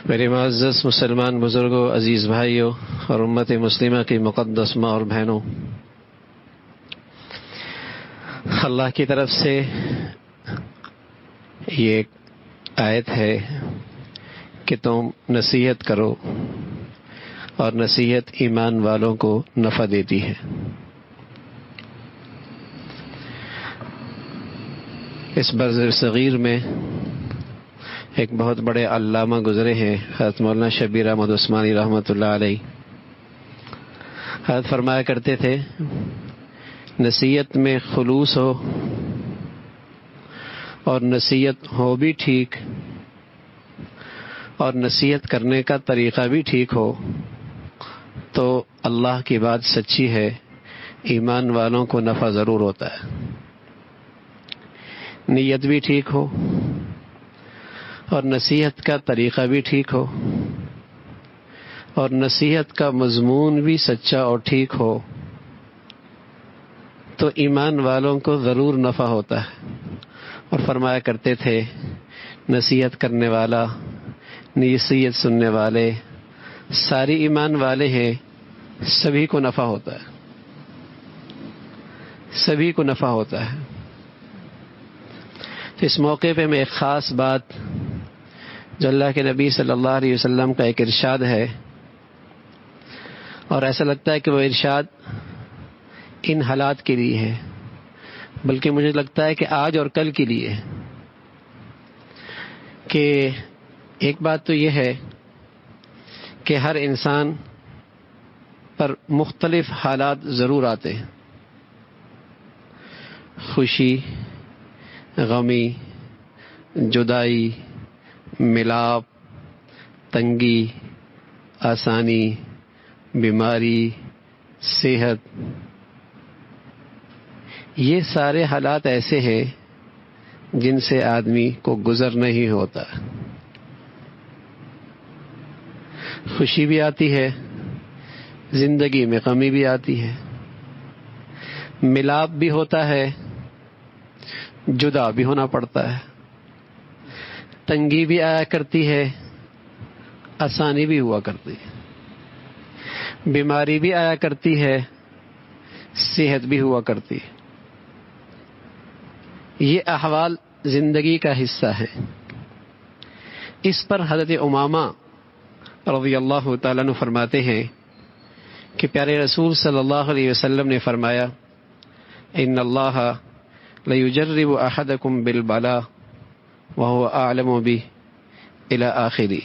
میرے معزز مسلمان بزرگوں، عزیز بھائیوں اور امت مسلمہ کی مقدس ماں اور بہنوں، اللہ کی طرف سے یہ ایک آیت ہے کہ تم نصیحت کرو اور نصیحت ایمان والوں کو نفع دیتی ہے۔ اس برزخ صغیر میں ایک بہت بڑے علامہ گزرے ہیں، حضرت مولانا شبیر احمد عثمانی رحمۃ اللہ علیہ۔ حضرت فرمایا کرتے تھے نصیحت میں خلوص ہو اور نصیحت ہو بھی ٹھیک اور نصیحت کرنے کا طریقہ بھی ٹھیک ہو تو اللہ کی بات سچی ہے، ایمان والوں کو نفع ضرور ہوتا ہے۔ نیت بھی ٹھیک ہو اور نصیحت کا طریقہ بھی ٹھیک ہو اور نصیحت کا مضمون بھی سچا اور ٹھیک ہو تو ایمان والوں کو ضرور نفع ہوتا ہے۔ اور فرمایا کرتے تھے نصیحت کرنے والا، نصیحت سننے والے ساری ایمان والے ہیں، سبھی کو نفع ہوتا ہے، سبھی کو نفع ہوتا ہے۔ اس موقع پہ میں ایک خاص بات جو اللہ کے نبی صلی اللہ علیہ وسلم کا ایک ارشاد ہے، اور ایسا لگتا ہے کہ وہ ارشاد ان حالات کے لیے ہے، بلکہ مجھے لگتا ہے کہ آج اور کل کے لیے، کہ ایک بات تو یہ ہے کہ ہر انسان پر مختلف حالات ضرور آتے ہیں، خوشی، غمی، جدائی، ملاپ، تنگی، آسانی، بیماری، صحت، یہ سارے حالات ایسے ہیں جن سے آدمی کو گزر نہیں ہوتا۔ خوشی بھی آتی ہے، زندگی میں غمی بھی آتی ہے، ملاپ بھی ہوتا ہے، جدا بھی ہونا پڑتا ہے، تنگی بھی آیا کرتی ہے، آسانی بھی ہوا کرتی ہے، بیماری بھی آیا کرتی ہے، صحت بھی ہوا کرتی ہے۔ یہ احوال زندگی کا حصہ ہے۔ اس پر حضرت امامہ رضی اللہ تعالیٰ عنہ فرماتے ہیں کہ پیارے رسول صلی اللہ علیہ وسلم نے فرمایا ان اللہ لیجرب احدکم بالبلاء وهو اعلم به الی آخری،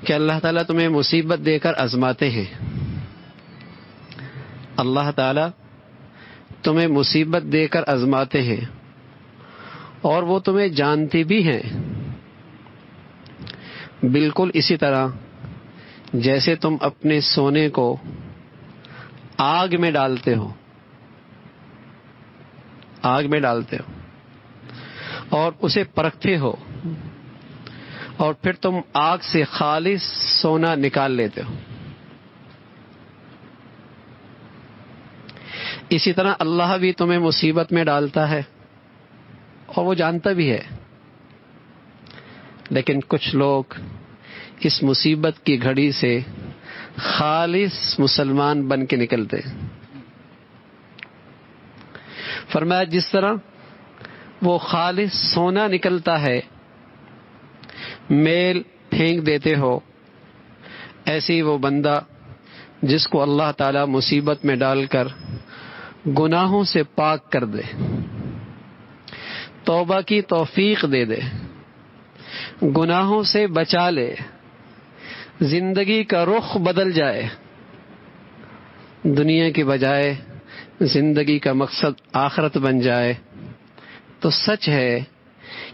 کہ اللہ تعالیٰ تمہیں مصیبت دے کر آزماتے ہیں، اللہ تعالیٰ تمہیں مصیبت دے کر آزماتے ہیں اور وہ تمہیں جانتے بھی ہیں، بالکل اسی طرح جیسے تم اپنے سونے کو آگ میں ڈالتے ہو، آگ میں ڈالتے ہو اور اسے پرکھتے ہو اور پھر تم آگ سے خالص سونا نکال لیتے ہو، اسی طرح اللہ بھی تمہیں مصیبت میں ڈالتا ہے اور وہ جانتا بھی ہے، لیکن کچھ لوگ اس مصیبت کی گھڑی سے خالص مسلمان بن کے نکلتے ہیں۔ فرمایا جس طرح وہ خالص سونا نکلتا ہے، میل پھینک دیتے ہو، ایسے ہی وہ بندہ جس کو اللہ تعالی مصیبت میں ڈال کر گناہوں سے پاک کر دے، توبہ کی توفیق دے دے، گناہوں سے بچا لے، زندگی کا رخ بدل جائے، دنیا کی بجائے زندگی کا مقصد آخرت بن جائے، تو سچ ہے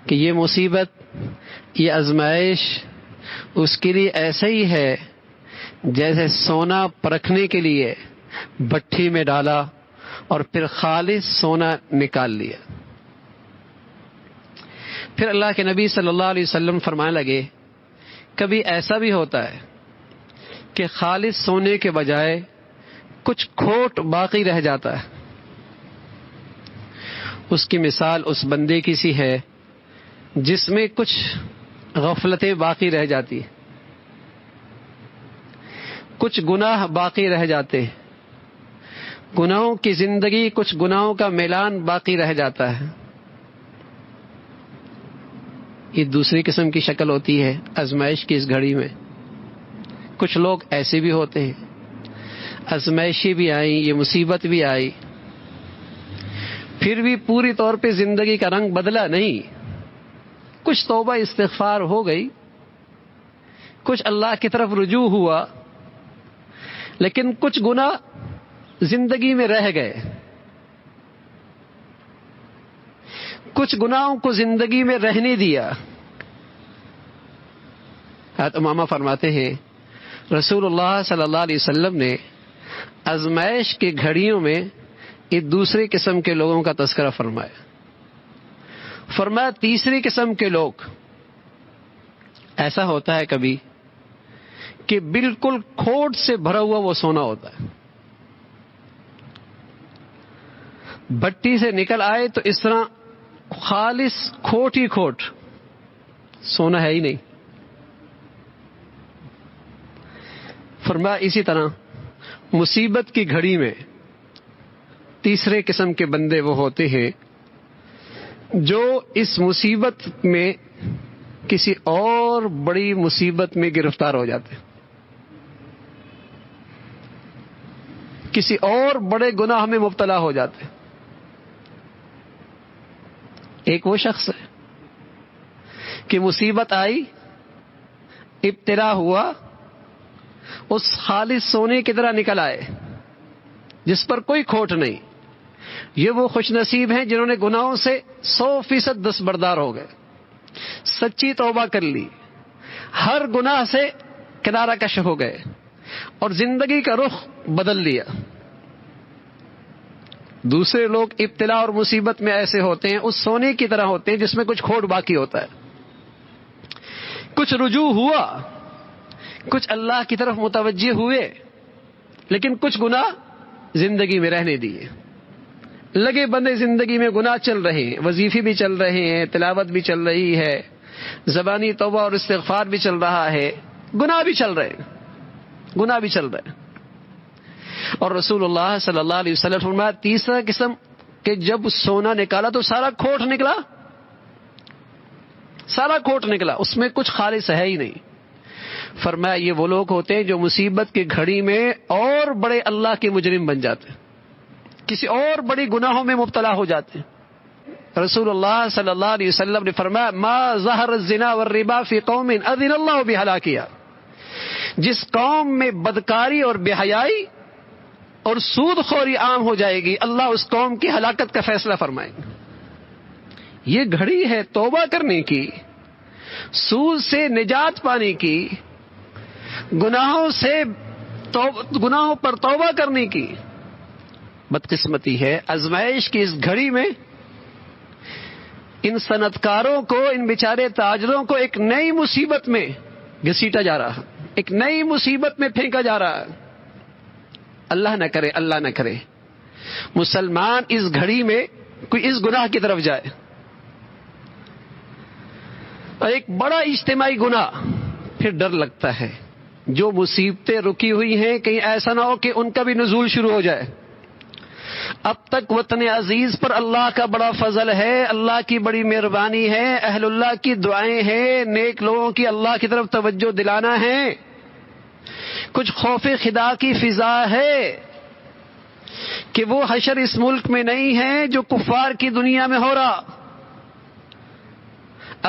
کہ یہ مصیبت، یہ آزمائش اس کے لیے ایسا ہی ہے جیسے سونا پرکھنے کے لیے بھٹی میں ڈالا اور پھر خالص سونا نکال لیا۔ پھر اللہ کے نبی صلی اللہ علیہ وسلم فرمانے لگے کبھی ایسا بھی ہوتا ہے کہ خالص سونے کے بجائے کچھ کھوٹ باقی رہ جاتا ہے۔ اس کی مثال اس بندے کی سی ہے جس میں کچھ غفلتیں باقی رہ جاتی ہیں، کچھ گناہ باقی رہ جاتے ہیں، گناہوں کی زندگی، کچھ گناہوں کا میلان باقی رہ جاتا ہے۔ یہ دوسری قسم کی شکل ہوتی ہے آزمائش کی اس گھڑی میں۔ کچھ لوگ ایسے بھی ہوتے ہیں، آزمائشیں بھی آئیں، یہ مصیبت بھی آئی، پھر بھی پوری طور پہ زندگی کا رنگ بدلا نہیں، کچھ توبہ استغفار ہو گئی، کچھ اللہ کی طرف رجوع ہوا، لیکن کچھ گناہ زندگی میں رہ گئے، کچھ گناہوں کو زندگی میں رہنے دیا۔ حضرت امامہ فرماتے ہیں رسول اللہ صلی اللہ علیہ وسلم نے آزمائش کی گھڑیوں میں ایک دوسری قسم کے لوگوں کا تذکرہ فرمایا تیسری قسم کے لوگ، ایسا ہوتا ہے کبھی کہ بالکل کھوٹ سے بھرا ہوا وہ سونا ہوتا ہے، بھٹی سے نکل آئے تو اس طرح خالص کھوٹ ہی کھوٹ، سونا ہے ہی نہیں۔ فرمایا اسی طرح مصیبت کی گھڑی میں تیسرے قسم کے بندے وہ ہوتے ہیں جو اس مصیبت میں کسی اور بڑی مصیبت میں گرفتار ہو جاتے ہیں، کسی اور بڑے گناہ میں مبتلا ہو جاتے ہیں۔ ایک وہ شخص ہے کہ مصیبت آئی، ابتلا ہوا، اس خالص سونے کی طرح نکل آئے جس پر کوئی کھوٹ نہیں۔ یہ وہ خوش نصیب ہیں جنہوں نے گناہوں سے 100% دستبردار ہو گئے، سچی توبہ کر لی، ہر گناہ سے کنارہ کش ہو گئے اور زندگی کا رخ بدل لیا۔ دوسرے لوگ ابتلا اور مصیبت میں ایسے ہوتے ہیں، اس سونے کی طرح ہوتے ہیں جس میں کچھ کھوٹ باقی ہوتا ہے، کچھ رجوع ہوا، کچھ اللہ کی طرف متوجہ ہوئے، لیکن کچھ گناہ زندگی میں رہنے دیے، لگے بندے زندگی میں گناہ چل رہے ہیں، وظیفے بھی چل رہے ہیں، تلاوت بھی چل رہی ہے، زبانی توبہ اور استغفار بھی چل رہا ہے، گناہ بھی چل رہے ہیں، گناہ بھی چل رہے ہیں۔ اور رسول اللہ صلی اللہ علیہ وسلم فرمایا تیسرا قسم کہ جب سونا نکالا تو سارا کھوٹ نکلا، سارا کھوٹ نکلا، اس میں کچھ خالص ہے ہی نہیں۔ فرمایا یہ وہ لوگ ہوتے ہیں جو مصیبت کی گھڑی میں اور بڑے اللہ کے مجرم بن جاتے ہیں، کسی اور بڑی گناہوں میں مبتلا ہو جاتے ہیں۔ رسول اللہ صلی اللہ علیہ وسلم نے فرمایا ما ظہر الزنا والربا فی قوم اذن اللہ بہلاکہا، جس قوم میں بدکاری اور بے حیائی اور سود خوری عام ہو جائے گی، اللہ اس قوم کی ہلاکت کا فیصلہ فرمائیں گے۔ یہ گھڑی ہے توبہ کرنے کی، سود سے نجات پانے کی، گناہوں پر توبہ کرنے کی۔ بدقسمتی ہے آزمائش کی اس گھڑی میں ان صنعتکاروں کو، ان بیچارے تاجروں کو ایک نئی مصیبت میں گھسیٹا جا رہا ہے، ایک نئی مصیبت میں پھینکا جا رہا ہے۔ اللہ نہ کرے، اللہ نہ کرے مسلمان اس گھڑی میں کوئی اس گناہ کی طرف جائے، اور ایک بڑا اجتماعی گناہ، پھر ڈر لگتا ہے جو مصیبتیں رکی ہوئی ہیں کہیں ایسا نہ ہو کہ ان کا بھی نزول شروع ہو جائے۔ اب تک وطن عزیز پر اللہ کا بڑا فضل ہے، اللہ کی بڑی مہربانی ہے، اہل اللہ کی دعائیں ہیں، نیک لوگوں کی اللہ کی طرف توجہ دلانا ہے، کچھ خوف خدا کی فضا ہے کہ وہ حشر اس ملک میں نہیں ہے جو کفار کی دنیا میں ہو رہا۔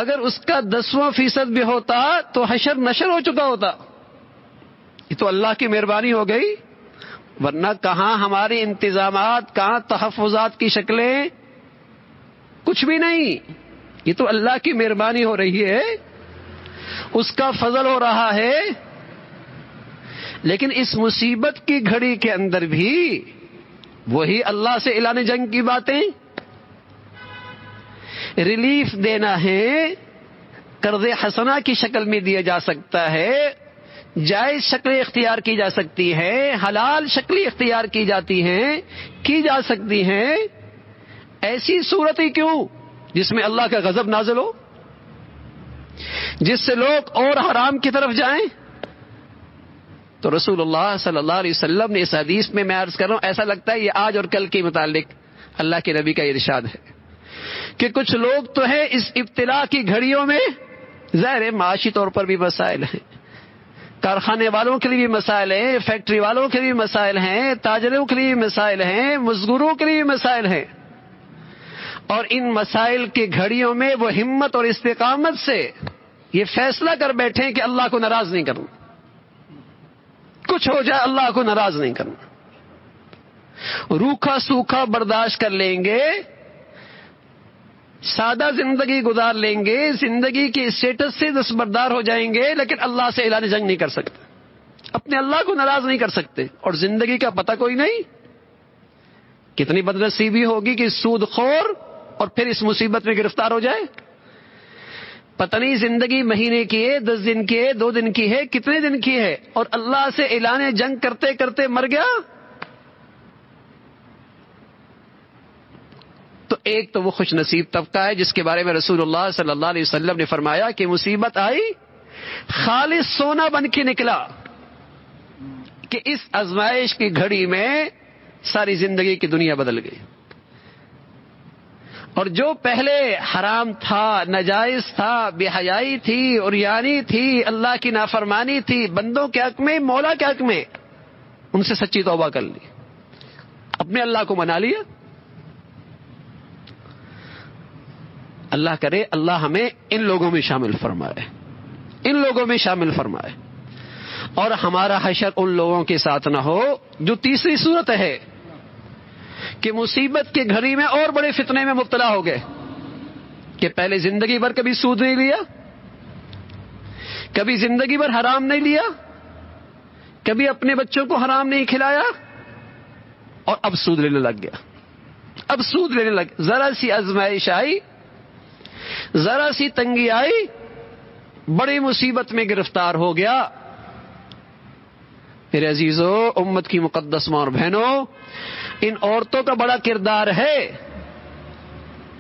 اگر اس کا 10% بھی ہوتا تو حشر نشر ہو چکا ہوتا۔ یہ تو اللہ کی مہربانی ہو گئی، ورنہ کہاں ہمارے انتظامات، کہاں تحفظات کی شکلیں، کچھ بھی نہیں۔ یہ تو اللہ کی مہربانی ہو رہی ہے، اس کا فضل ہو رہا ہے۔ لیکن اس مصیبت کی گھڑی کے اندر بھی وہی اللہ سے اعلان جنگ کی باتیں، ریلیف دینا ہے، قرض حسنہ کی شکل میں دیا جا سکتا ہے، جائز شکلیں اختیار کی جا سکتی ہیں، حلال شکلیں اختیار کی جاتی ہیں، کی جا سکتی ہیں۔ ایسی صورت ہی کیوں جس میں اللہ کا غضب نازل ہو، جس سے لوگ اور حرام کی طرف جائیں؟ تو رسول اللہ صلی اللہ علیہ وسلم نے اس حدیث میں عرض کر رہا ہوں، ایسا لگتا ہے یہ آج اور کل کے متعلق اللہ کے نبی کا ارشاد ہے کہ کچھ لوگ تو ہیں اس ابتلا کی گھڑیوں میں، ظاہر معاشی طور پر بھی مسائل ہیں، کارخانے والوں کے لیے بھی مسائل ہیں، فیکٹری والوں کے لیے بھی مسائل ہیں، تاجروں کے لیے بھی مسائل ہیں، مزدوروں کے لیے بھی مسائل ہیں، اور ان مسائل کی گھڑیوں میں وہ ہمت اور استقامت سے یہ فیصلہ کر بیٹھے کہ اللہ کو ناراض نہیں کروں، کچھ ہو جائے اللہ کو ناراض نہیں کرنا، روکھا سوکھا برداشت کر لیں گے، سادہ زندگی گزار لیں گے، زندگی کے اسٹیٹس سے دستبردار ہو جائیں گے، لیکن اللہ سے اعلان جنگ نہیں کر سکتے، اپنے اللہ کو ناراض نہیں کر سکتے، اور زندگی کا پتہ کوئی نہیں، کتنی بدنصیبی ہوگی کہ سود خور اور پھر اس مصیبت میں گرفتار ہو جائے، پتہ نہیں زندگی مہینے کی ہے، 10 دن کی ہے، 2 دن کی ہے، کتنے دن کی ہے، اور اللہ سے اعلان جنگ کرتے کرتے مر گیا۔ تو ایک تو وہ خوش نصیب طبقہ ہے جس کے بارے میں رسول اللہ صلی اللہ علیہ وسلم نے فرمایا کہ مصیبت آئی خالص سونا بن کے نکلا، کہ اس آزمائش کی گھڑی میں ساری زندگی کی دنیا بدل گئی، اور جو پہلے حرام تھا، ناجائز تھا، بے حیائی تھی، عریانی تھی، اللہ کی نافرمانی تھی، بندوں کے حق میں، مولا کے حق میں، ان سے سچی توبہ کر لی، اپنے اللہ کو منا لیا۔ اللہ کرے اللہ ہمیں ان لوگوں میں شامل فرمائے، ان لوگوں میں شامل فرمائے، اور ہمارا حشر ان لوگوں کے ساتھ نہ ہو جو تیسری صورت ہے کہ مصیبت کی گھڑی میں اور بڑے فتنے میں مبتلا ہو گئے، کہ پہلے زندگی بھر کبھی سود نہیں لیا، کبھی زندگی بھر حرام نہیں لیا، کبھی اپنے بچوں کو حرام نہیں کھلایا، اور اب سود لینے لگ گیا، اب سود لینے لگ، ذرا سی آزمائش آئی، ذرا سی تنگی آئی، بڑی مصیبت میں گرفتار ہو گیا۔ میرے عزیزو، امت کی مقدس ماں اور بہنوں، ان عورتوں کا بڑا کردار ہے۔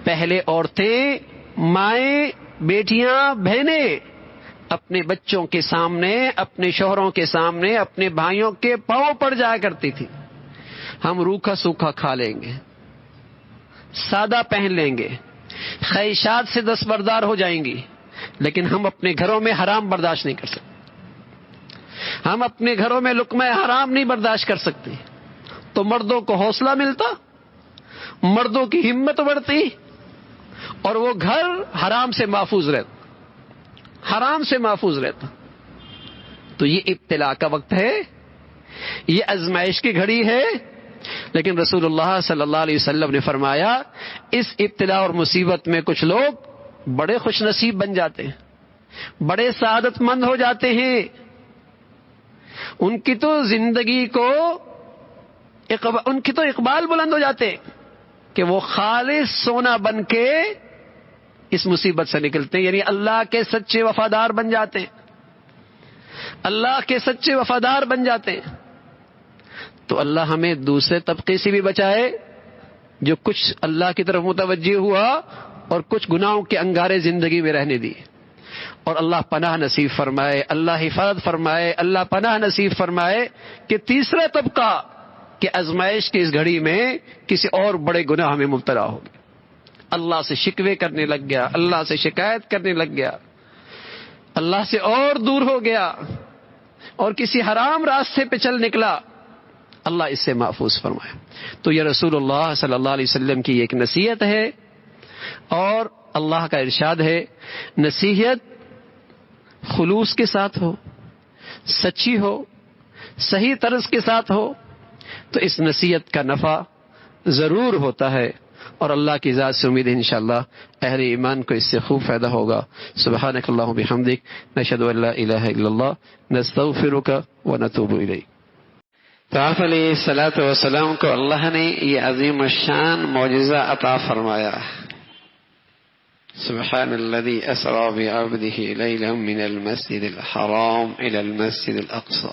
پہلے عورتیں، مائیں، بیٹیاں، بہنیں اپنے بچوں کے سامنے، اپنے شوہروں کے سامنے، اپنے بھائیوں کے پاؤں پڑ جایا کرتی تھی، ہم روکھا سوکھا کھا لیں گے، سادہ پہن لیں گے، خواہشات سے دستبردار ہو جائیں گی، لیکن ہم اپنے گھروں میں حرام برداشت نہیں کر سکتے، ہم اپنے گھروں میں لقمہ حرام نہیں برداشت کر سکتے، تو مردوں کو حوصلہ ملتا، مردوں کی ہمت بڑھتی، اور وہ گھر حرام سے محفوظ رہتا، حرام سے محفوظ رہتا۔ تو یہ ابتلا کا وقت ہے، یہ آزمائش کی گھڑی ہے، لیکن رسول اللہ صلی اللہ علیہ وسلم نے فرمایا اس ابتلا اور مصیبت میں کچھ لوگ بڑے خوش نصیب بن جاتے ہیں، بڑے سعادت مند ہو جاتے ہیں، ان کی تو زندگی کو ان کی تو اقبال بلند ہو جاتے ہیں کہ وہ خالص سونا بن کے اس مصیبت سے نکلتے ہیں، یعنی اللہ کے سچے وفادار بن جاتے ہیں، اللہ کے سچے وفادار بن جاتے ہیں۔ تو اللہ ہمیں دوسرے طبقے سے بھی بچائے جو کچھ اللہ کی طرف متوجہ ہوا اور کچھ گناہوں کے انگارے زندگی میں رہنے دی، اور اللہ پناہ نصیب فرمائے، اللہ حفاظت فرمائے، اللہ پناہ نصیب فرمائے کہ تیسرا طبقہ کہ آزمائش کی اس گھڑی میں کسی اور بڑے گناہ میں مبتلا ہو گیا، اللہ سے شکوے کرنے لگ گیا، اللہ سے شکایت کرنے لگ گیا، اللہ سے اور دور ہو گیا، اور کسی حرام راستے پہ چل نکلا، اللہ اس سے محفوظ فرمائے۔ تو یہ رسول اللہ صلی اللہ علیہ وسلم کی ایک نصیحت ہے، اور اللہ کا ارشاد ہے نصیحت خلوص کے ساتھ ہو، سچی ہو، صحیح طرز کے ساتھ ہو، تو اس نصیحت کا نفع ضرور ہوتا ہے، اور اللہ کی ذات سے امید ہے انشاءاللہ اہل ایمان کو اس سے خوب فائدہ ہوگا۔ سبحانک اللہم بحمدک، نشہد ان لا الہ الا اللہ، نستغفرک ونتوب الیک۔ تو آپ علیہ الصلوۃ والسلام کو اللہ نے یہ عظیم الشان معجزہ عطا فرمایا، سبحان الذي اسرى بعبده ليلا من المسجد الحرام الى المسجد الاقصى،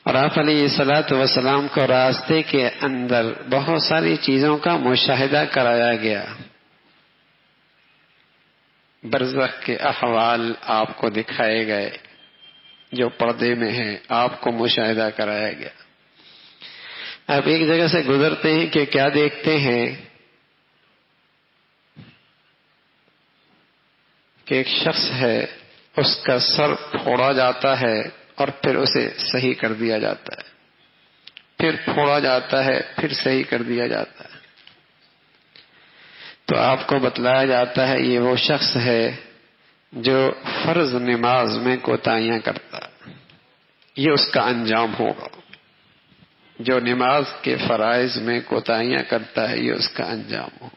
اور آپ علیہ الصلوۃ والسلام کو راستے کے اندر بہت ساری چیزوں کا مشاہدہ کرایا گیا، برزخ کے احوال آپ کو دکھائے گئے جو پردے میں ہیں، آپ کو مشاہدہ کرایا گیا. آپ ایک جگہ سے گزرتے ہیں کہ کیا دیکھتے ہیں کہ ایک شخص ہے، اس کا سر پھوڑا جاتا ہے اور پھر اسے صحیح کر دیا جاتا ہے، پھر پھوڑا جاتا ہے، پھر صحیح کر دیا جاتا ہے. تو آپ کو بتلایا جاتا ہے یہ وہ شخص ہے جو فرض نماز میں کوتاہیاں کرتا ہے، یہ اس کا انجام ہوگا. جو نماز کے فرائض میں کوتاہیاں کرتا ہے یہ اس کا انجام ہوگا.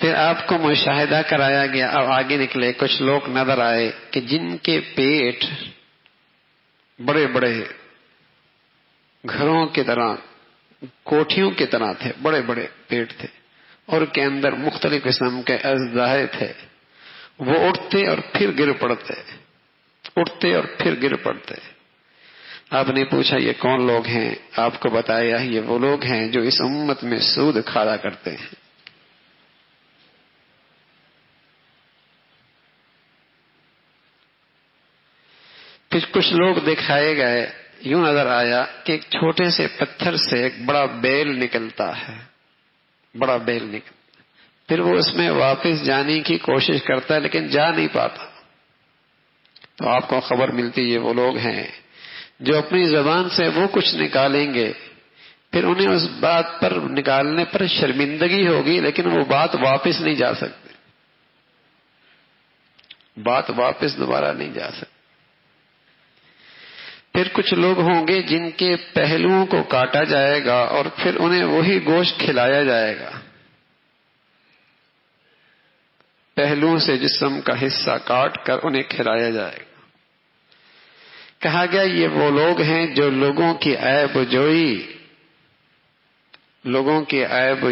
پھر آپ کو مشاہدہ کرایا گیا. اب آگے نکلے کچھ لوگ نظر آئے کہ جن کے پیٹ بڑے بڑے گھروں کی طرح، کوٹھیوں کی طرح تھے، بڑے بڑے پیٹ تھے، اور کے اندر مختلف قسم کے اژدہے تھے. وہ اٹھتے اور پھر گر پڑتے، اٹھتے اور پھر گر پڑتے. آپ نے پوچھا یہ کون لوگ ہیں؟ آپ کو بتایا یہ وہ لوگ ہیں جو اس امت میں سود کھایا کرتے ہیں. پھر کچھ لوگ دکھائے گئے، یوں نظر آیا کہ ایک چھوٹے سے پتھر سے ایک بڑا بیل نکلتا ہے، بڑا بیل نکلتا، پھر وہ اس میں واپس جانے کی کوشش کرتا ہے لیکن جا نہیں پاتا. تو آپ کو خبر ملتی یہ وہ لوگ ہیں جو اپنی زبان سے وہ کچھ نکالیں گے، پھر انہیں اس بات پر نکالنے پر شرمندگی ہوگی لیکن وہ بات واپس نہیں جا سکتی، بات واپس دوبارہ نہیں جا سکتی. پھر کچھ لوگ ہوں گے جن کے پہلوؤں کو کاٹا جائے گا اور پھر انہیں وہی گوشت کھلایا جائے گا. پہلوؤں سے جسم کا حصہ کاٹ کر انہیں کھلایا جائے گا. کہا گیا یہ وہ لوگ ہیں جو لوگوں کی عیب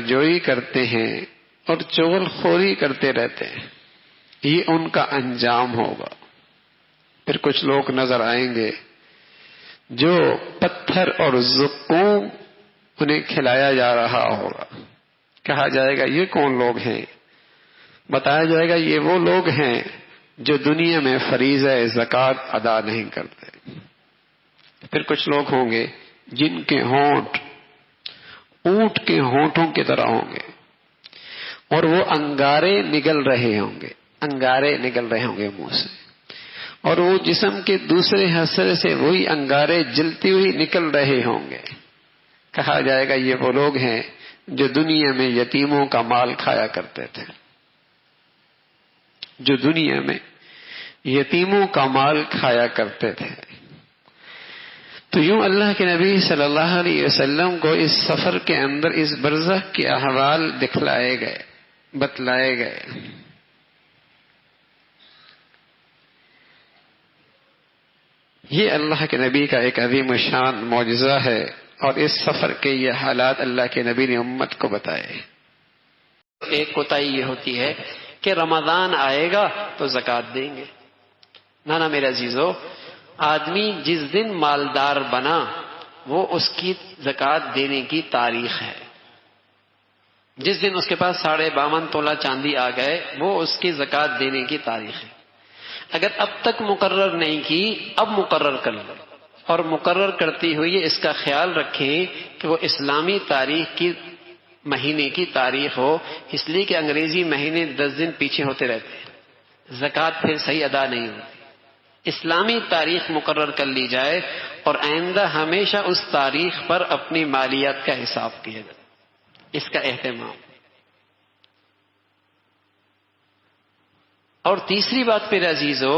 جوئی کرتے ہیں اور چغل خوری کرتے رہتے ہیں، یہ ان کا انجام ہوگا. پھر کچھ لوگ نظر آئیں گے جو پتھر اور زقوم انہیں کھلایا جا رہا ہوگا. کہا جائے گا یہ کون لوگ ہیں؟ بتایا جائے گا یہ وہ لوگ ہیں جو دنیا میں فریضہ زکوٰۃ ادا نہیں کرتے. پھر کچھ لوگ ہوں گے جن کے ہونٹ اونٹ کے ہونٹوں کی طرح ہوں گے اور وہ انگارے نگل رہے ہوں گے منہ سے، اور وہ جسم کے دوسرے حصے سے وہی انگارے جلتی ہوئی نکل رہے ہوں گے. کہا جائے گا یہ وہ لوگ ہیں جو دنیا میں یتیموں کا مال کھایا کرتے تھے، جو دنیا میں یتیموں کا مال کھایا کرتے تھے. تو یوں اللہ کے نبی صلی اللہ علیہ وسلم کو اس سفر کے اندر اس برزخ کے احوال دکھلائے گئے، بتلائے گئے. یہ اللہ کے نبی کا ایک عظیم شان معجزہ ہے، اور اس سفر کے یہ حالات اللہ کے نبی نے امت کو بتائے. ایک کوتاہی یہ ہوتی ہے کہ رمضان آئے گا تو زکوٰۃ دیں گے. نانا میرے عزیزو، آدمی جس دن مالدار بنا وہ اس کی زکوٰۃ دینے کی تاریخ ہے. جس دن اس کے پاس 52.5 تولہ چاندی آ گئے وہ اس کی زکوٰۃ دینے کی تاریخ ہے. اگر اب تک مقرر نہیں کی اب مقرر کر لو، اور مقرر کرتی ہوئی اس کا خیال رکھیں کہ وہ اسلامی تاریخ کی مہینے کی تاریخ ہو، اس لیے کہ انگریزی مہینے 10 دن پیچھے ہوتے رہتے ہیں، زکوٰۃ پھر صحیح ادا نہیں ہوتی. اسلامی تاریخ مقرر کر لی جائے اور آئندہ ہمیشہ اس تاریخ پر اپنی مالیات کا حساب کیا جائے، اس کا اہتمام. اور تیسری بات پھر عزیزو،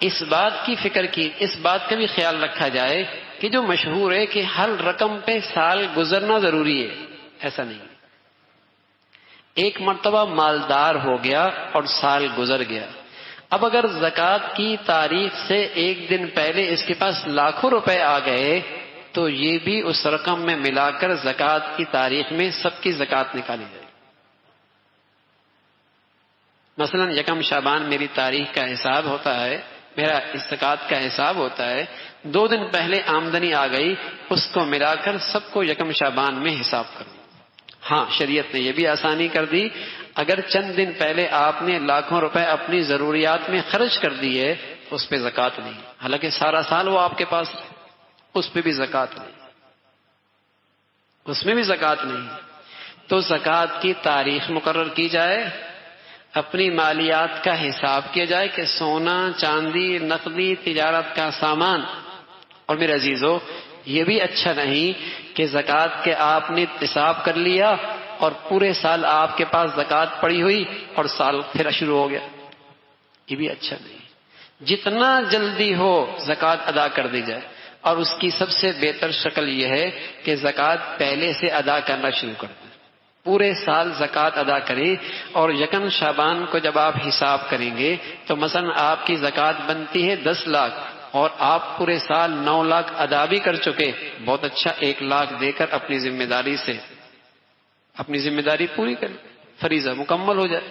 اس بات کی فکر کی، اس بات کا بھی خیال رکھا جائے کہ جو مشہور ہے کہ ہر رقم پہ سال گزرنا ضروری ہے، ایسا نہیں. ایک مرتبہ مالدار ہو گیا اور سال گزر گیا، اب اگر زکوٰۃ کی تاریخ سے ایک دن پہلے اس کے پاس لاکھوں روپے آ گئے تو یہ بھی اس رقم میں ملا کر زکوٰۃ کی تاریخ میں سب کی زکوٰۃ نکالی جائے. مثلا 1 شعبان میری تاریخ کا حساب ہوتا ہے، میرا زکوٰۃ کا حساب ہوتا ہے، 2 دن پہلے آمدنی آ گئی، اس کو ملا کر سب کو 1 شعبان میں حساب کروں. ہاں شریعت نے یہ بھی آسانی کر دی، اگر چند دن پہلے آپ نے لاکھوں روپے اپنی ضروریات میں خرچ کر دیے اس پہ زکوٰۃ نہیں، حالانکہ سارا سال وہ آپ کے پاس اس پہ بھی زکوٰۃ نہیں، اس میں بھی زکوٰۃ نہیں۔ تو زکوٰۃ کی تاریخ مقرر کی جائے، اپنی مالیات کا حساب کیا جائے کہ سونا چاندی نقدی تجارت کا سامان۔ اور میرے عزیزو یہ بھی اچھا نہیں کہ زکوٰۃ کے آپ نے حساب کر لیا اور پورے سال آپ کے پاس زکوٰۃ پڑی ہوئی اور سال پھر شروع ہو گیا، یہ بھی اچھا نہیں۔ جتنا جلدی ہو زکوٰۃ ادا کر دی جائے، اور اس کی سب سے بہتر شکل یہ ہے کہ زکوٰۃ پہلے سے ادا کرنا شروع کر دیں، پورے سال زکوٰۃ ادا کریں، اور یکم شعبان کو جب آپ حساب کریں گے تو مثلا آپ کی زکوٰۃ بنتی ہے 10 لاکھ اور آپ پورے سال 9 لاکھ ادا بھی کر چکے، بہت اچھا، 1 لاکھ دے کر اپنی ذمہ داری سے اپنی ذمہ داری پوری کریں، فریضہ مکمل ہو جائے۔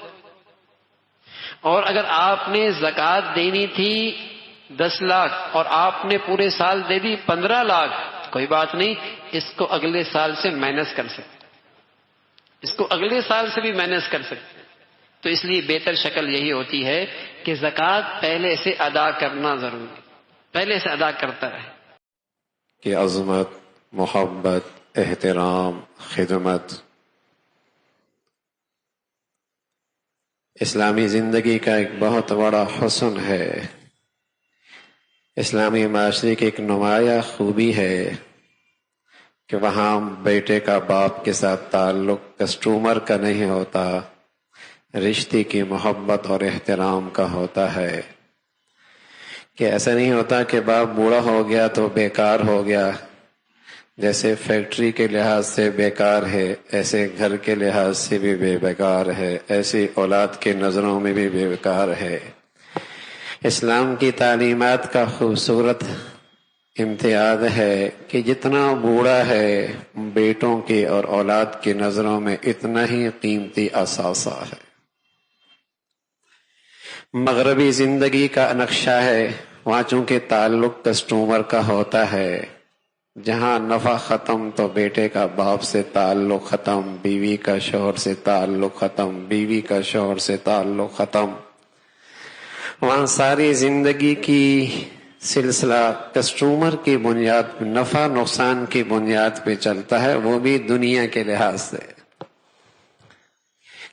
اور اگر آپ نے زکوٰۃ دینی تھی 10 لاکھ اور آپ نے پورے سال دے دی 15 لاکھ، کوئی بات نہیں، اس کو اگلے سال سے مائنس کر سکتے، اس کو اگلے سال سے بھی مائنس کر سکتے۔ تو اس لیے بہتر شکل یہی ہوتی ہے کہ زکوٰۃ پہلے سے ادا کرنا ضروری، پہلے سے ادا کرتا رہے۔ کہ عظمت، محبت، احترام، خدمت اسلامی زندگی کا ایک بہت بڑا حسن ہے، اسلامی معاشرے کی ایک نمایاں خوبی ہے کہ وہاں بیٹے کا باپ کے ساتھ تعلق کسٹمر کا نہیں ہوتا، رشتے کی محبت اور احترام کا ہوتا ہے، کہ ایسا نہیں ہوتا کہ باپ بوڑھا ہو گیا تو بیکار ہو گیا، جیسے فیکٹری کے لحاظ سے بیکار ہے ایسے گھر کے لحاظ سے بھی بے بیکار ہے، ایسی اولاد کے نظروں میں بھی بے بیکار ہے۔ اسلام کی تعلیمات کا خوبصورت امتیاز ہے کہ جتنا بوڑھا ہے بیٹوں کی اور اولاد کی نظروں میں اتنا ہی قیمتی اثاثہ ہے۔ مغربی زندگی کا نقشہ ہے، وہاں چونکہ تعلق کسٹمر کا ہوتا ہے، جہاں نفع ختم تو بیٹے کا باپ سے تعلق ختم، بیوی کا شوہر سے تعلق ختم، بیوی کا شوہر سے تعلق ختم، وہاں ساری زندگی کی سلسلہ کسٹمر کی بنیاد، نفع نقصان کی بنیاد پہ چلتا ہے، وہ بھی دنیا کے لحاظ سے۔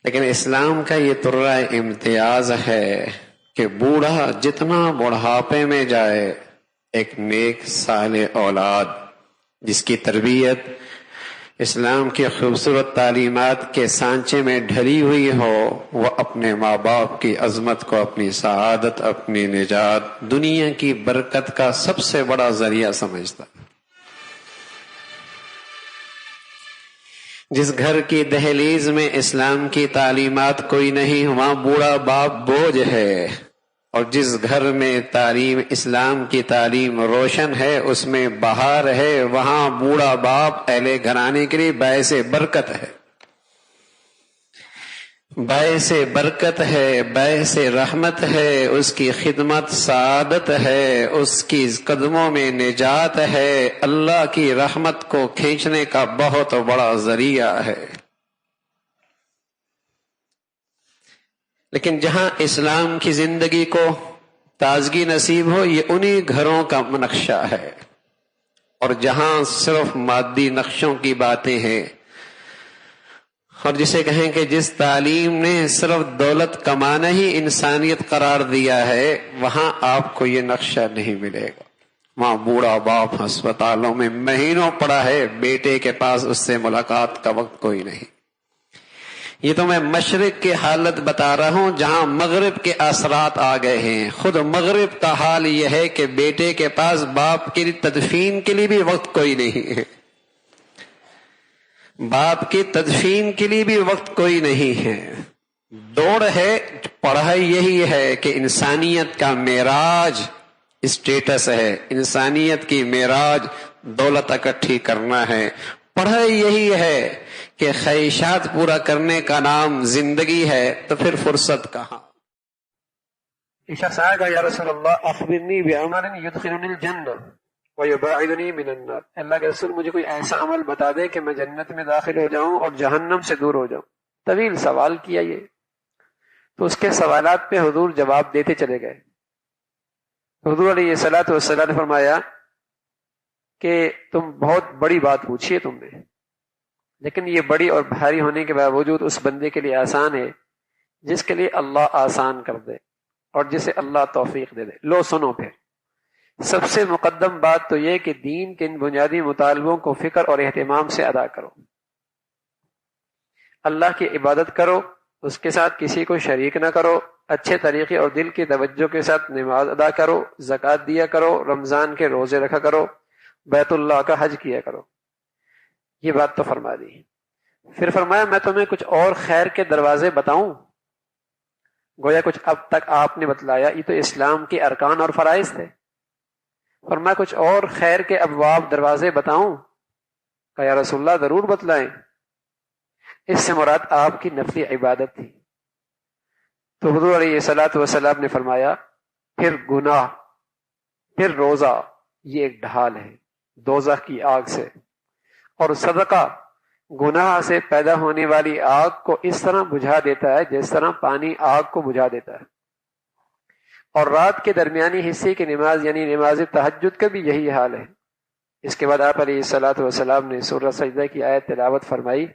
لیکن اسلام کا یہ طرہ امتیاز ہے کہ بوڑھا جتنا بڑھاپے میں جائے، ایک نیک صالح اولاد جس کی تربیت اسلام کی خوبصورت تعلیمات کے سانچے میں ڈھلی ہوئی ہو، وہ اپنے ماں باپ کی عظمت کو، اپنی سعادت، اپنی نجات، دنیا کی برکت کا سب سے بڑا ذریعہ سمجھتا۔ جس گھر کی دہلیز میں اسلام کی تعلیمات کوئی نہیں، وہاں بوڑھا باپ بوجھ ہے، اور جس گھر میں تعلیم اسلام کی تعلیم روشن ہے، اس میں بہار ہے، وہاں بوڑھا باپ اہل گھرانے کے لیے باعث برکت ہے، باعث برکت ہے، باعث رحمت ہے، اس کی خدمت سعادت ہے، اس کی قدموں میں نجات ہے، اللہ کی رحمت کو کھینچنے کا بہت بڑا ذریعہ ہے۔ لیکن جہاں اسلام کی زندگی کو تازگی نصیب ہو، یہ انہی گھروں کا نقشہ ہے، اور جہاں صرف مادی نقشوں کی باتیں ہیں، اور جسے کہیں کہ جس تعلیم نے صرف دولت کمانا ہی انسانیت قرار دیا ہے، وہاں آپ کو یہ نقشہ نہیں ملے گا۔ وہاں بوڑھا باپ ہسپتالوں میں مہینوں پڑا ہے، بیٹے کے پاس اس سے ملاقات کا وقت کوئی نہیں۔ یہ تو میں مشرق کی حالت بتا رہا ہوں، جہاں مغرب کے اثرات آ گئے ہیں۔ خود مغرب کا حال یہ ہے کہ بیٹے کے پاس باپ کی تدفین کے لیے بھی وقت کوئی نہیں ہے، باپ کی تدفین کے لیے بھی وقت کوئی نہیں ہے۔ دوڑ ہے، پڑھائی یہی ہے کہ انسانیت کا معراج اسٹیٹس ہے، انسانیت کی معراج دولت اکٹھی کرنا ہے۔ پڑھائی یہی ہے کہ خواہشات پورا کرنے کا نام زندگی ہے، تو پھر فرصت کہاں؟ ایک شخص آئے گا، یا رسول اللہ اخبرنی بعمل یدخلنی الجنہ، وَيُبَاعِدُنِي مِنَ النَّارِ، اللہ کے رسول مجھے کوئی ایسا عمل بتا دے کہ میں جنت میں داخل ہو جاؤں اور جہنم سے دور ہو جاؤں۔ طویل سوال کیا یہ، تو اس کے سوالات پہ حضور جواب دیتے چلے گئے۔ حضور علیہ الصلوۃ والسلام نے فرمایا کہ تم بہت بڑی بات پوچھی ہے تم نے، لیکن یہ بڑی اور بھاری ہونے کے باوجود اس بندے کے لیے آسان ہے جس کے لیے اللہ آسان کر دے اور جسے اللہ توفیق دے دے۔ لو سنو پھر، سب سے مقدم بات تو یہ کہ دین کے ان بنیادی مطالبوں کو فکر اور اہتمام سے ادا کرو۔ اللہ کی عبادت کرو، اس کے ساتھ کسی کو شریک نہ کرو، اچھے طریقے اور دل کی توجہ کے ساتھ نماز ادا کرو، زکوٰۃ دیا کرو، رمضان کے روزے رکھا کرو، بیت اللہ کا حج کیا کرو۔ یہ بات تو فرما دی۔ پھر فرمایا میں تمہیں کچھ اور خیر کے دروازے بتاؤں؟ گویا کچھ اب تک آپ نے بتلایا یہ تو اسلام کے ارکان اور فرائض تھے، فرمایا کچھ اور خیر کے ابواب دروازے بتاؤں؟ کہا یا رسول اللہ ضرور بتلائیں۔ اس سے مراد آپ کی نفلی عبادت تھی۔ تو حضور علیہ الصلوۃ والسلام نے فرمایا پھر گناہ، پھر روزہ، یہ ایک ڈھال ہے دوزخ کی آگ سے، اور صدقہ گناہ سے پیدا ہونے والی آگ کو اس طرح بجھا دیتا ہے جس طرح پانی آگ کو بجھا دیتا ہے۔ اور رات کے درمیانی حصے کی نماز یعنی نماز تہجد کا بھی یہی حال ہے۔ اس کے بعد آپ علیہ الصلوۃ والسلام نے سورہ سجدہ کی آیت تلاوت فرمائی،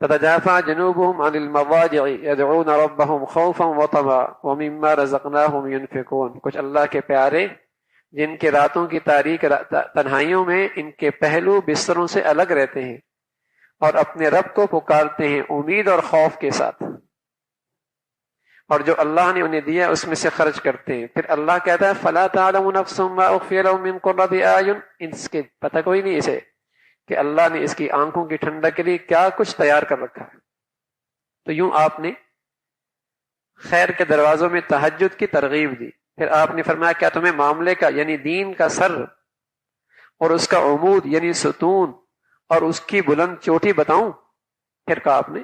تتجافى جنوبهم عن المضاجع يدعون ربهم خوفا وطمعا ومما رزقناهم ينفقون۔ کچھ اللہ کے پیارے جن کے راتوں کی تاریک تنہائیوں میں ان کے پہلو بستروں سے الگ رہتے ہیں اور اپنے رب کو پکارتے ہیں امید اور خوف کے ساتھ، اور جو اللہ نے انہیں دیا اس میں سے خرچ کرتے ہیں۔ پھر اللہ کہتا ہے فَلَا تَعْلَمُ نَفْسٌ مَّا أُخْفِيَ لَهُم مِّن قُرَّةِ أَعْيُنٍ، اس کے پتہ کوئی نہیں اسے کہ اللہ نے اس کی آنکھوں کی ٹھنڈک کے لیے کیا کچھ تیار کر رکھا ہے۔ تو یوں آپ نے خیر کے دروازوں میں تہجد کی ترغیب دی۔ پھر آپ نے فرمایا کیا تمہیں معاملے کا یعنی دین کا سر اور اس کا عمود یعنی ستون اور اس کی بلند چوٹی بتاؤں؟ پھر کہا آپ نے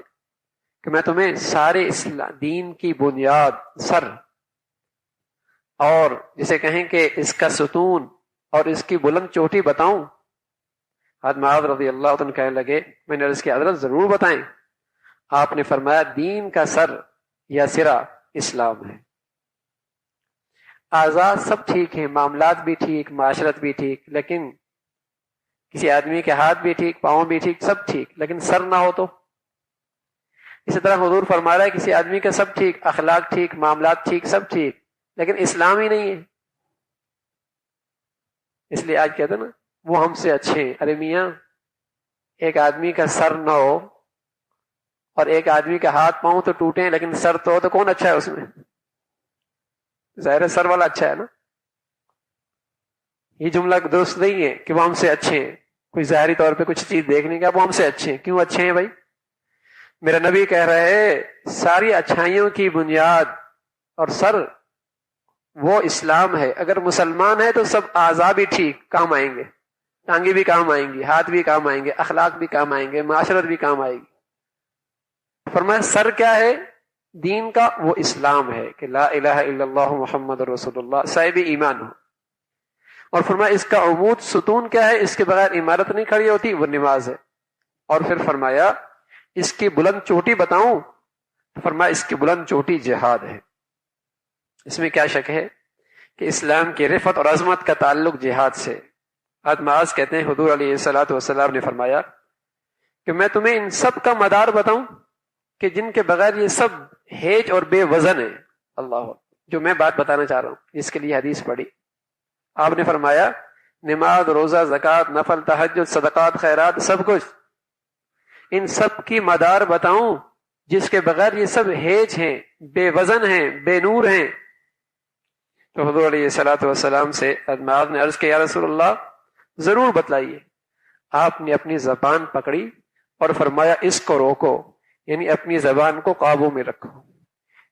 کہ میں تمہیں سارے دین کی بنیاد، سر، اور جسے کہیں کہ اس کا ستون اور اس کی بلند چوٹی بتاؤں؟ حضرت معاذ رضی اللہ عنہ کہنے لگے میں نے عرض کی حضرت ضرور بتائیں۔ آپ نے فرمایا دین کا سر یا سرا اسلام ہے۔ آزاد سب ٹھیک ہیں، معاملات بھی ٹھیک، معاشرت بھی ٹھیک، لیکن کسی آدمی کے ہاتھ بھی ٹھیک، پاؤں بھی ٹھیک، سب ٹھیک، لیکن سر نہ ہو تو؟ اسی طرح حضور فرما رہا ہے کسی آدمی کا سب ٹھیک، اخلاق ٹھیک، معاملات ٹھیک، سب ٹھیک، لیکن اسلام ہی نہیں ہے۔ اس لیے آج کہتے ہیں نا وہ ہم سے اچھے ہیں۔ ارے میاں، ایک آدمی کا سر نہ ہو اور ایک آدمی کا ہاتھ پاؤں تو ٹوٹے لیکن سر تو ہو، تو کون اچھا ہے اس میں؟ ظاہر ہے سر والا اچھا ہے نا۔ یہ جملہ درست نہیں ہے کہ وہ ہم سے اچھے ہیں، کوئی ظاہری طور پہ کچھ چیز دیکھنے کا وہ ہم سے اچھے ہیں۔ کیوں اچھے ہیں بھائی؟ میرا نبی کہہ رہے ہیں ساری اچھائیوں کی بنیاد اور سر وہ اسلام ہے۔ اگر مسلمان ہے تو سب اعضاء بھی ٹھیک کام آئیں گے، ٹانگیں بھی کام آئیں گی، ہاتھ بھی کام آئیں گے، اخلاق بھی کام آئیں گے، معاشرت بھی کام آئے گی۔ فرمایا سر کیا ہے دین کا؟ وہ اسلام ہے کہ لا الہ الا اللہ محمد رسول اللہ، صاحب ایمان ہو۔ اور فرمایا اس کا عمود ستون کیا ہے؟ اس کے بغیر عمارت نہیں کھڑی ہوتی، وہ نماز ہے۔ اور پھر فرمایا اس کی بلند چوٹی بتاؤں؟ فرمایا اس کی بلند چوٹی جہاد ہے۔ اس میں کیا شک ہے کہ اسلام کی رفعت اور عظمت کا تعلق جہاد سے۔ حضرت معاذ کہتے ہیں حضور علیہ الصلوۃ والسلام نے فرمایا کہ میں تمہیں ان سب کا مدار بتاؤں کہ جن کے بغیر یہ سب ہیج اور بے وزن ہے۔ اللہ جو میں بات بتانا چاہ رہا ہوں اس کے لیے حدیث پڑھی۔ آپ نے فرمایا نماز، روزہ، زکوٰۃ، نفل، تہجد، صدقات، خیرات، سب کچھ، ان سب کی مدار بتاؤں جس کے بغیر یہ سب ہیج ہیں، بے وزن ہیں، بے نور ہیں؟ تو حضور علیہ الصلوۃ والسلام سے معاذ نے عرض کیا یا رسول اللہ ضرور بتلائیے۔ آپ نے اپنی زبان پکڑی اور فرمایا اس کو روکو، یعنی اپنی زبان کو قابو میں رکھو،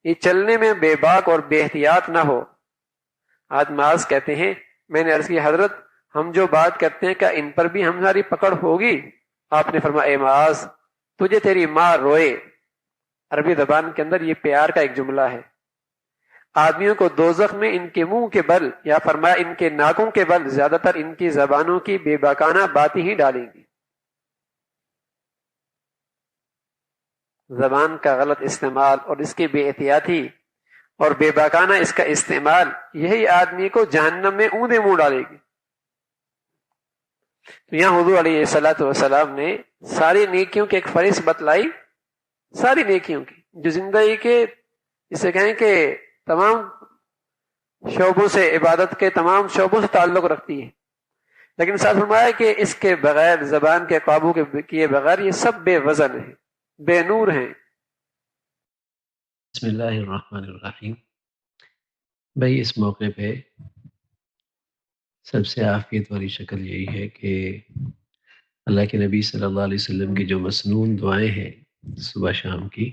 یہ چلنے میں بے باک اور بے احتیاط نہ ہو۔ حضرت معاذ کہتے ہیں میں نے عرض کی حضرت ہم جو بات کرتے ہیں کیا ان پر بھی ہماری پکڑ ہوگی؟ آپ نے فرمایا اے معاذ تجھے تیری ماں روئے، عربی زبان کے اندر یہ پیار کا ایک جملہ ہے۔ آدمیوں کو دوزخ میں ان کے منہ کے بل یا فرمایا ان کے ناکوں کے بل زیادہ تر ان کی زبانوں کی بے باکانہ باتیں ہی ڈالیں گی. زبان کا غلط استعمال اور اس کی بے احتیاطی اور بے باکانہ اس کا استعمال یہی آدمی کو جہنم میں اوندا منہ ڈالے گی. تو یہاں حضور علیہ الصلوۃ والسلام نے ساری نیکیوں کی ایک فہرست بتلائی، ساری نیکیوں کی جو زندگی کے اسے کہیں کہ تمام شعبوں سے، عبادت کے تمام شعبوں سے تعلق رکھتی ہے، لیکن ساتھ فرمایا کہ اس کے بغیر، زبان کے قابو کے کیے بغیر یہ سب بے وزن ہیں، بے نور ہیں. بسم اللہ الرحمن الرحیم. بھائی اس موقع پہ سب سے عافیت والی شکل یہی ہے کہ اللہ کے نبی صلی اللہ علیہ وسلم کی جو مسنون دعائیں ہیں صبح شام کی،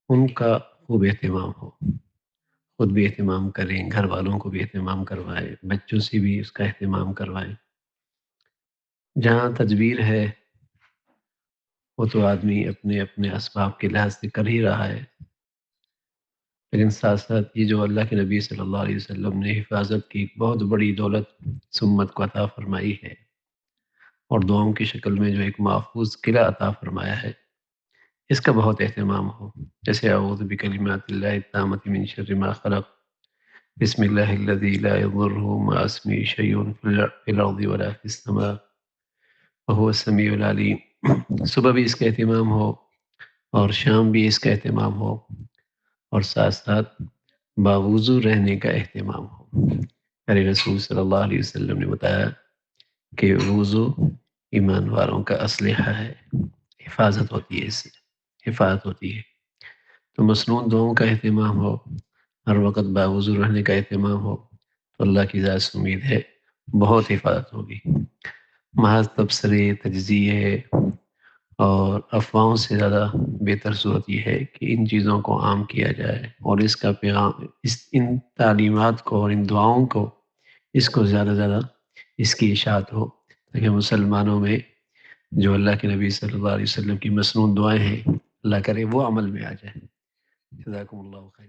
ان کا خوب اہتمام ہو. خود بھی اہتمام کریں، گھر والوں کو بھی اہتمام کروائیں، بچوں سے بھی اس کا اہتمام کروائیں. جہاں تدبیر ہے وہ تو آدمی اپنے اپنے اسباب کے لحاظ سے کر ہی رہا ہے، لیکن ساتھ ساتھ یہ جو اللہ کے نبی صلی اللہ علیہ وسلم نے حفاظت کی ایک بہت بڑی دولت سمت کو عطا فرمائی ہے اور دعاؤں کی شکل میں جو ایک محفوظ قلعہ عطا فرمایا ہے، اس کا بہت اہتمام ہو. جیسے اعوذ بکلمات اللہ التامۃ من شر ما خلق، بسم اللہ الذی لا یضر مع اسمہ شیء فی الارض ولا فی السماء وهو السمیع العلیم. صبح بھی اس کا اہتمام ہو اور شام بھی اس کا اہتمام ہو اور ساتھ ساتھ باوضو رہنے کا اہتمام ہو. پیارے رسول صلی اللہ علیہ وسلم نے بتایا کہ وضو ایمان والوں کا اسلحہ ہے، حفاظت ہوتی ہے، اس سے حفاظت ہوتی ہے. تو مسنون دعاؤں کا اہتمام ہو، ہر وقت باوضو رہنے کا اہتمام ہو، تو اللہ کی ذات سے امید ہے بہت حفاظت ہوگی. محض تبصرے، تجزیے اور افواہوں سے زیادہ بہتر صورت یہ ہے کہ ان چیزوں کو عام کیا جائے اور اس کا پیغام، ان تعلیمات کو اور ان دعاؤں کو، اس کو زیادہ سے زیادہ اس کی اشاعت ہو، تاکہ مسلمانوں میں جو اللہ کے نبی صلی اللہ علیہ وسلم کی مسنون دعائیں ہیں، اللہ کرے وہ عمل میں آ جائے. جزاکم اللہ خیر.